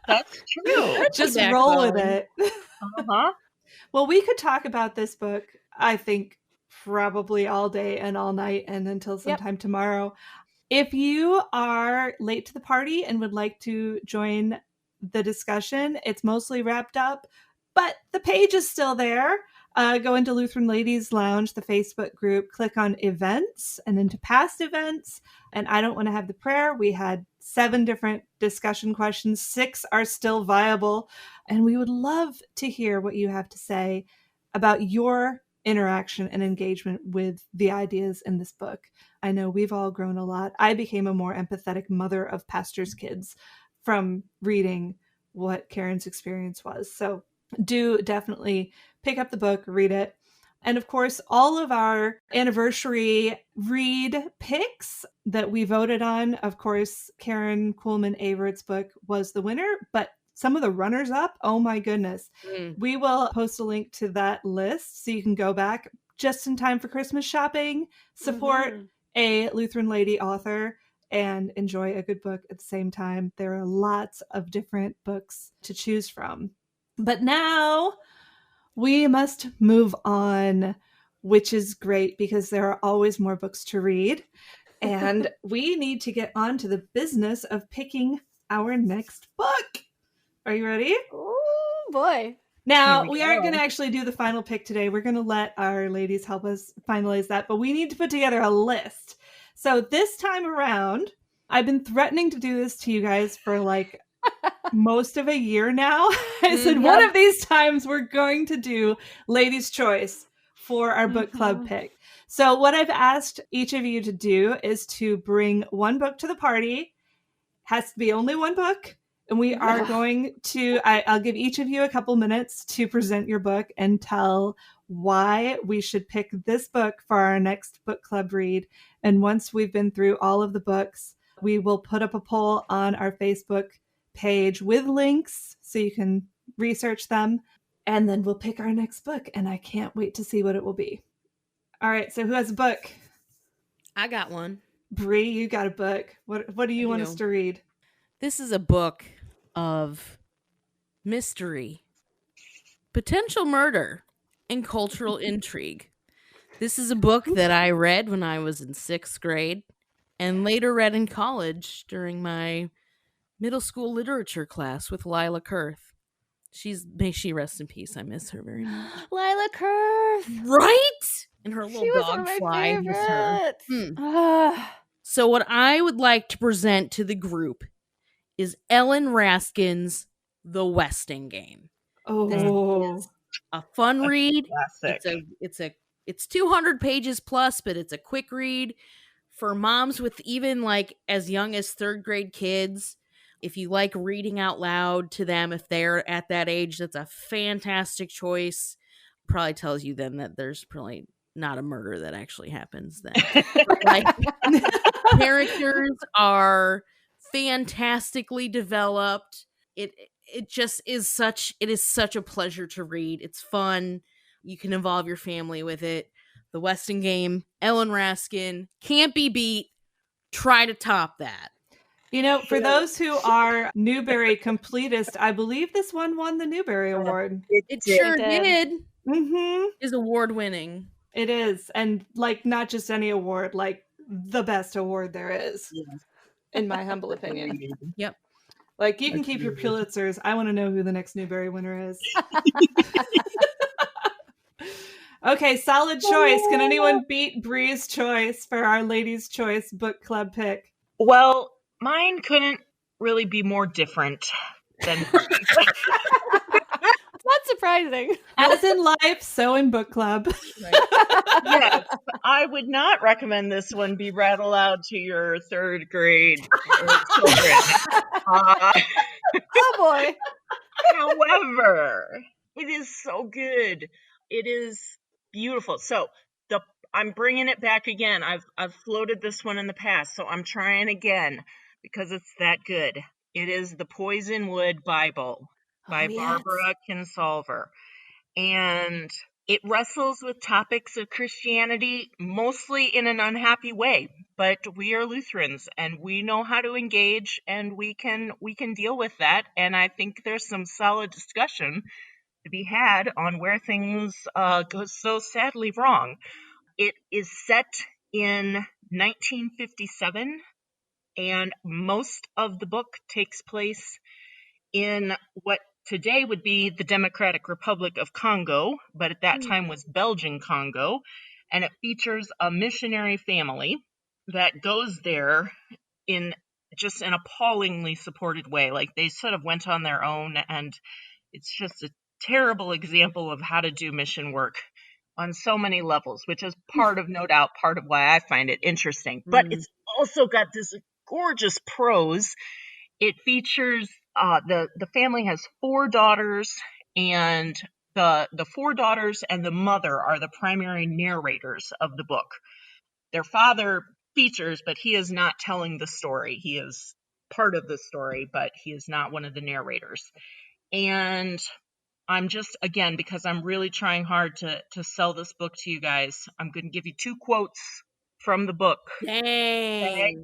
That's true. Just roll with it. Well, we could talk about this book, I think, probably all day and all night and until sometime tomorrow. If you are late to the party and would like to join the discussion, it's mostly wrapped up, but the page is still there. Go into Lutheran Ladies Lounge, the Facebook group, click on events and into past events. And I Don't Want to Have the Prayer. We had 7 different discussion questions. 6 are still viable. And we would love to hear what you have to say about your interaction and engagement with the ideas in this book. I know we've all grown a lot. I became a more empathetic mother of pastors' kids from reading what Karen's experience was. So do definitely pick up the book, read it. And of course, all of our anniversary read picks that we voted on, of course, Karen Kuhlmann Averitt's book was the winner, but some of the runners up, oh my goodness. We will post a link to that list so you can go back just in time for Christmas shopping, support a Lutheran lady author, and enjoy a good book at the same time. There are lots of different books to choose from. But now we must move on, which is great because there are always more books to read. And we need to get on to the business of picking our next book. Are you ready? Oh, boy. Now, we aren't going to actually do the final pick today. We're going to let our ladies help us finalize that, but we need to put together a list. So this time around, I've been threatening to do this to you guys for like most of a year now. I said one of these times we're going to do Ladies' Choice for our book club pick. So what I've asked each of you to do is to bring one book to the party. Has to be only one book. And we are going to, I'll give each of you a couple minutes to present your book and tell why we should pick this book for our next book club read. And once we've been through all of the books, we will put up a poll on our Facebook page with links so you can research them. And then we'll pick our next book. And I can't wait to see what it will be. All right. So who has a book? I got one. Bri, you got a book. What do you want us to read? This is a book of mystery, potential murder, and cultural intrigue. This is a book that I read when I was in 6th grade and later read in college during my middle school literature class with Lila Kurth. May she rest in peace. I miss her very much. Lila Kurth. Right? And her She little was one dog of my fly with her. favorites. So what I would like to present to the group is Ellen Raskin's The Westing Game. This is a fun read. Classic. It's 200 pages plus, but it's a quick read for moms with even like as young as 3rd grade kids. If you like reading out loud to them, if they're at that age, that's a fantastic choice. Probably tells you then that there's probably not a murder that actually happens then. Like, characters are fantastically developed. It is such a pleasure to read. It's fun. You can involve your family with it. The Westing Game, Ellen Raskin, can't be beat. Try to top that. For those who are Newbery completists, I believe this one won the Newbery Award. It sure did. Mm-hmm. Is award winning. It is. And like not just any award, like the best award there is, in my humble opinion. Yep. Like you can keep your Pulitzers. I want to know who the next Newbery winner is. Okay, solid choice. Can anyone beat Bri's choice for our Ladies' Choice book club pick? Well, mine couldn't really be more different than Not surprising. As in life, so in book club. Yes, I would not recommend this one be read aloud to your 3rd grade children. Oh boy. However, it is so good. It is beautiful. So I'm bringing it back again. I've floated this one in the past, so I'm trying again because it's that good. It is The Poisonwood Bible by Barbara Kinsolver. And it wrestles with topics of Christianity, mostly in an unhappy way. But we are Lutherans, and we know how to engage, and we can deal with that. And I think there's some solid discussion to be had on where things go so sadly wrong. It is set in 1957, and most of the book takes place in what today would be the Democratic Republic of Congo, but at that time was Belgian Congo. And it features a missionary family that goes there in just an appallingly supported way. Like they sort of went on their own, and it's just a terrible example of how to do mission work on so many levels, which is no doubt part of why I find it interesting. But it's also got this gorgeous prose. It features the family has 4 daughters, and the 4 daughters and the mother are the primary narrators of the book. Their father features, but he is not telling the story. He is part of the story, but he is not one of the narrators. And I'm just, again, because I'm really trying hard to sell this book to you guys, I'm going to give you 2 quotes from the book. Dang. Okay?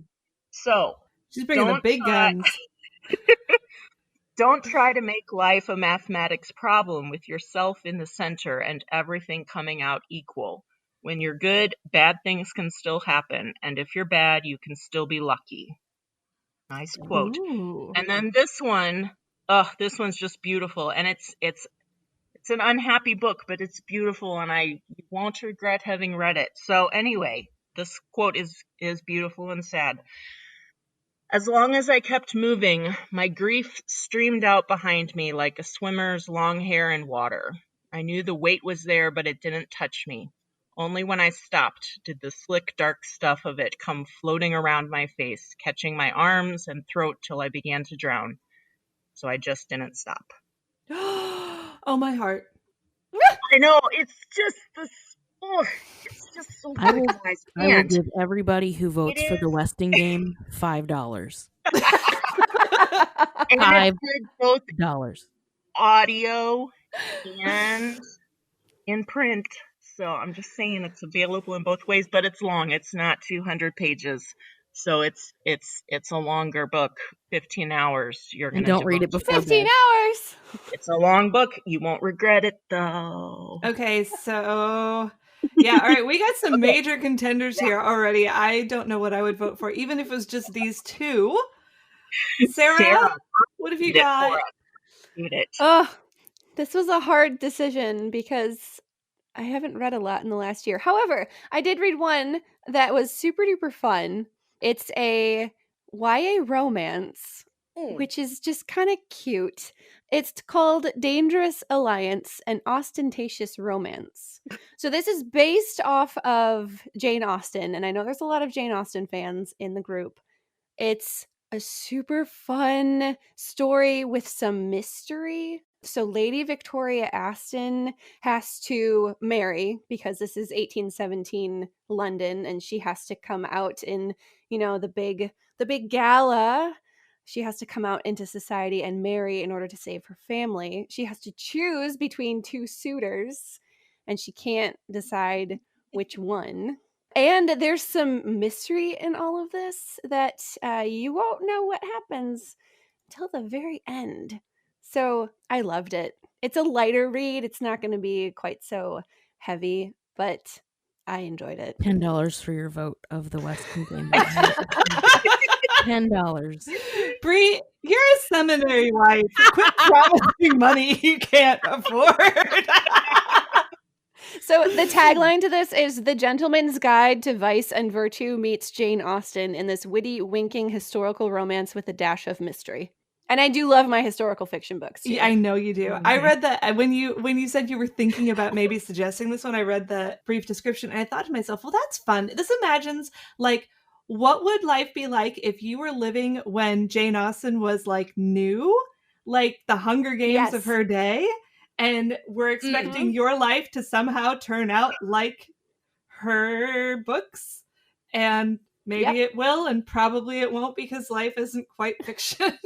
So, she's bringing the big guns. Don't try to make life a mathematics problem with yourself in the center and everything coming out equal. When you're good, bad things can still happen. And if you're bad, you can still be lucky. Nice quote. Ooh. And then this one's just beautiful. And it's an unhappy book, but it's beautiful, and you won't regret having read it. So anyway, this quote is beautiful and sad. As long as I kept moving, my grief streamed out behind me like a swimmer's long hair in water. I knew the weight was there, but it didn't touch me. Only when I stopped did the slick, dark stuff of it come floating around my face, catching my arms and throat till I began to drown. So I just didn't stop. Oh, my heart. I know, it's just so good, guys. I will give everybody who votes for the Westing Game $5. And it's both $5. Audio and in print. So I'm just saying it's available in both ways, but it's long. It's not 200 pages. So it's a longer book, 15 hours. You're going to don't read it before 15 bed. hours. It's a long book. You won't regret it though. Okay, so yeah, all right, we got some major contenders here already. I don't know what I would vote for, even if it was just these 2. Sarah, what have you read it for got? us. Read it. Oh, this was a hard decision because I haven't read a lot in the last year. However, I did read one that was super duper fun. It's a YA romance, which is just kind of cute. It's called Dangerous Alliance, an Ostentatious Romance. So this is based off of Jane Austen, and I know there's a lot of Jane Austen fans in the group. It's a super fun story with some mystery. So Lady Victoria Aston has to marry because this is 1817 London, and she has to come out in, the big gala. She has to come out into society and marry in order to save her family. She has to choose between two suitors, and she can't decide which one. And there's some mystery in all of this that you won't know what happens till the very end. So I loved it. It's a lighter read. It's not going to be quite so heavy, but I enjoyed it. $10 for your vote of the Western game. $10. Bri, you're a seminary wife. Quit promising money you can't afford. So the tagline to this is "The Gentleman's Guide to Vice and Virtue meets Jane Austen in this witty, winking historical romance with a dash of mystery." And I do love my historical fiction books too. Yeah, I know you do. I read that when you said you were thinking about maybe suggesting this one, I read the brief description and I thought to myself, well, that's fun. This imagines like what would life be like if you were living when Jane Austen was like new, like the Hunger Games of her day, and we're expecting your life to somehow turn out like her books, and maybe it will, and probably it won't because life isn't quite fiction.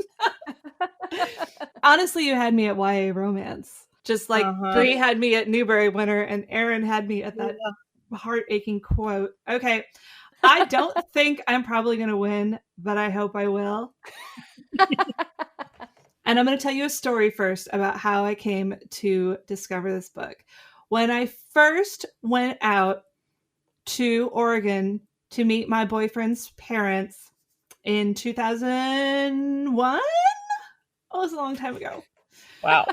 Honestly, you had me at YA romance. Just like Bri had me at Newbery Winter and Erin had me at that heart-aching quote. Okay. I don't think I'm probably going to win, but I hope I will. And I'm going to tell you a story first about how I came to discover this book. When I first went out to Oregon to meet my boyfriend's parents in 2001, it was a long time ago. Wow.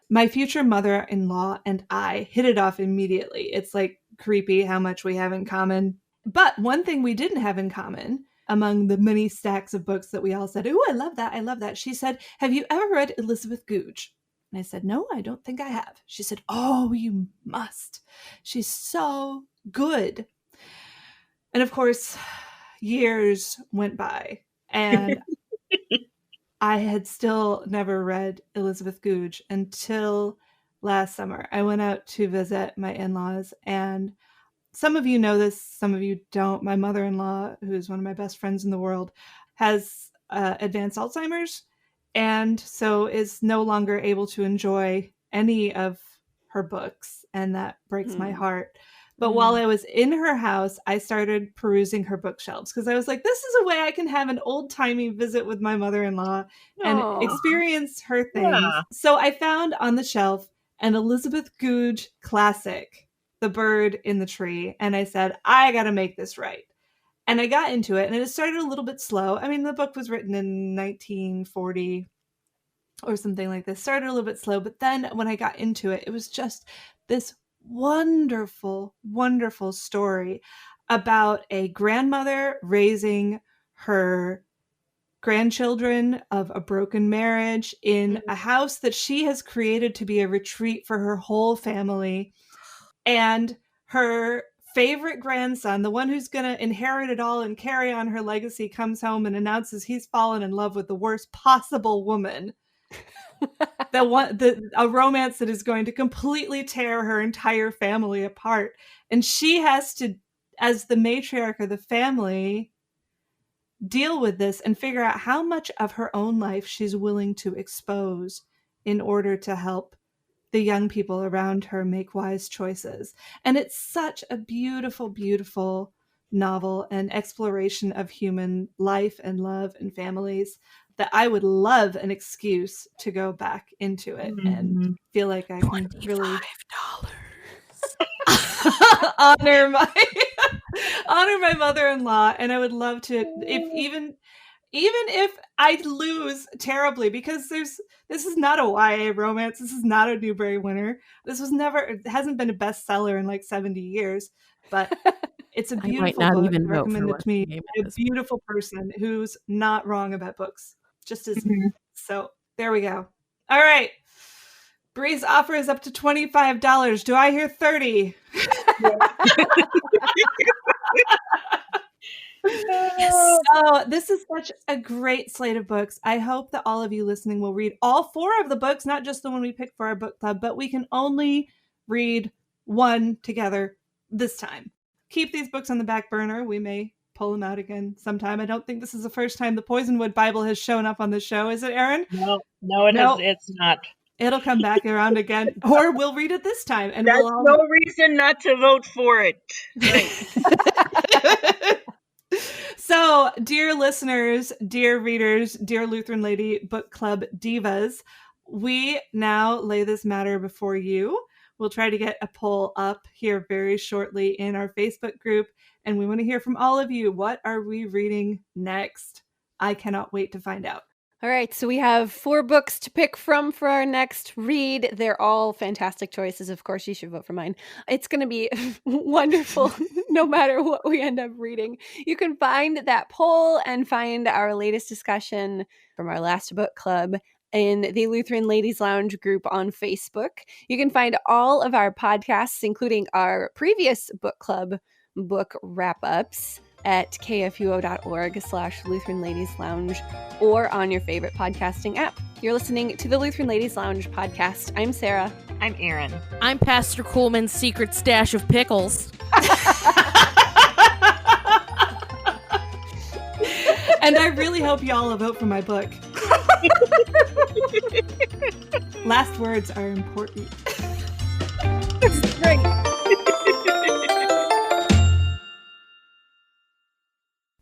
My future mother-in-law and I hit it off immediately. It's like creepy how much we have in common. But one thing we didn't have in common among the many stacks of books that we all said, "Oh, I love that. I love that." She said, "Have you ever read Elizabeth Goudge?" And I said, "No, I don't think I have." She said, "Oh, you must. She's so good." And of course, years went by and I had still never read Elizabeth Goudge until last summer. I went out to visit my in-laws, and some of you know this, some of you don't. My mother-in-law, who's one of my best friends in the world, has advanced Alzheimer's, and so is no longer able to enjoy any of her books, and that breaks my heart. But while I was in her house, I started perusing her bookshelves because I was like, this is a way I can have an old-timey visit with my mother-in-law and experience her things. Yeah. So I found on the shelf an Elizabeth Goudge classic, The Bird in the Tree. And I said, I got to make this right. And I got into it, and it started a little bit slow. I mean, the book was written in 1940 or something like this. Started a little bit slow. But then when I got into it, it was just this wonderful, wonderful story about a grandmother raising her grandchildren of a broken marriage in a house that she has created to be a retreat for her whole family. And her favorite grandson, the one who's going to inherit it all and carry on her legacy, comes home and announces he's fallen in love with the worst possible woman. A romance that is going to completely tear her entire family apart. And she has to, as the matriarch of the family, deal with this and figure out how much of her own life she's willing to expose in order to help the young people around her make wise choices. And it's such a beautiful, beautiful novel and exploration of human life and love and families that I would love an excuse to go back into it and feel like I can really honor my mother-in-law. And I would love to, if even if I lose terribly, because this is not a YA romance. This is not a Newbery winner. It hasn't been a bestseller in like 70 years, but it's a beautiful not book even vote for recommended to me Western Game by a at this point. beautiful person who's not wrong about books, just as me. So there we go. All right. Bri's offer is up to $25. Do I hear 30? So this is such a great slate of books. I hope that all of you listening will read all 4 of the books, not just the one we picked for our book club, but we can only read one together this time. Keep these books on the back burner. We may pull them out again sometime. I don't think this is the first time the Poisonwood Bible has shown up on the show. Is it, Erin? No, it's not. It'll come back around again, or we'll read it this time. And That's no reason not to vote for it. Right. So, dear listeners, dear readers, dear Lutheran Lady Book Club divas, we now lay this matter before you. We'll try to get a poll up here very shortly in our Facebook group, and we want to hear from all of you. What are we reading next? I cannot wait to find out. All right, so we have 4 books to pick from for our next read. They're all fantastic choices. Of course, you should vote for mine. It's going to be wonderful no matter what we end up reading. You can find that poll and find our latest discussion from our last book club in the Lutheran Ladies Lounge group on Facebook. You can find all of our podcasts, including our previous book club book wrap-ups, at kfuo.org/Lutheran Ladies Lounge or on your favorite podcasting app. You're listening to the Lutheran Ladies Lounge podcast. I'm Sarah. I'm Erin. I'm Pastor Kuhlmann's secret stash of pickles. And I really hope y'all will vote for my book. Last words are important. It's great.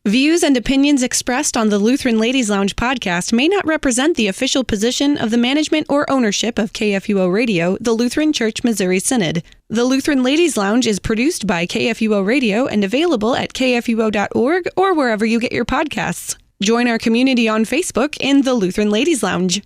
Views and opinions expressed on the Lutheran Ladies Lounge podcast may not represent the official position of the management or ownership of KFUO Radio, the Lutheran Church Missouri Synod. The Lutheran Ladies Lounge is produced by KFUO Radio and available at kfuo.org or wherever you get your podcasts. Join our community on Facebook in the Lutheran Ladies Lounge.